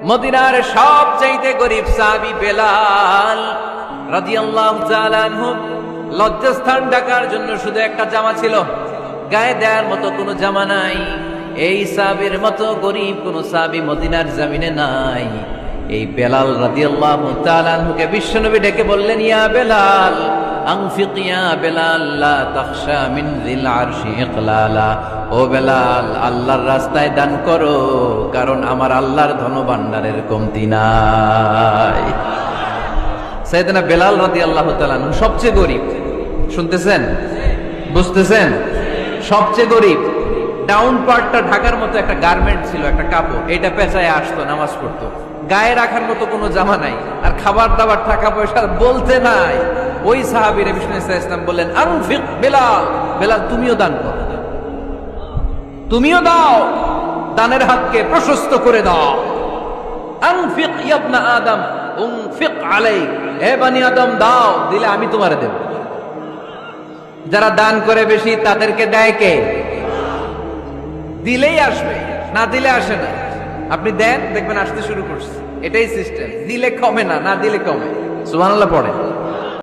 মদিনার সবচাইতে গরিব সাহাবী বেলাল রাদিয়াল্লাহু তাআলা আনহু লজ্জাস্থান ঢাকার জন্য শুধু একটা জামা ছিল, গায়ে দেওয়ার মতো কোনো জামা নাই। এই সাহাবীর মতো গরিব কোন সাহাবী মদিনার জমিনে নাই। এই বেলাল রাদিয়াল্লাহু তাআলা আনহুকে বিশ্বনবী ডেকে বললেন, ইয়া বেলাল আনফিক ইয়া বেলাল লা তাখশা মিন যিল আরশি ইকলালা। ও বেলাল, আল্লাহর রাস্তায় দান করো, কারণ আমার আল্লাহর ধনভাণ্ডারের কমতি নাই। সাইয়েদনা বেলাল রাদিয়াল্লাহু তাআলা আনহু সবচেয়ে গরিব। শুনতেছেন, বুঝতেছেন? সবচেয়ে গরিব। ডাউন পার্টটা ঢাকার মতো একটা গার্মেন্ট ছিল, একটা কাপড়, এটা পেঁচায় আসতো, নামাজ পড়তো। গায়ে রাখার মতো কোনো জামা নাই, আর খাবার দাবার টাকা পয়সা বলতে নাই। ওই সাহাবীর বিষ্ণু সাল্লাল্লাহু আলাইহি ওয়াসাল্লাম বললেন, আনফিক বেলাল, বেলাল তুমিও দান করো, তুমিও দাও, দানের হাতকে প্রশস্ত করে দাও। আনফিক ইয়া ইবনা আদম উনফিক আলাইক, হে বনি আদম দাও, দিলে আমি তোমারে দেব। যারা দান করে বেশি তাদেরকে দেয় কে? দিলেই আসবে, না দিলে আসে না। আপনি দেন, দেখবেন আসতে শুরু করছে। এটাই সিস্টেম। দিলে কমে না, না দিলে কমে। সুবহানাল্লাহ পড়ে।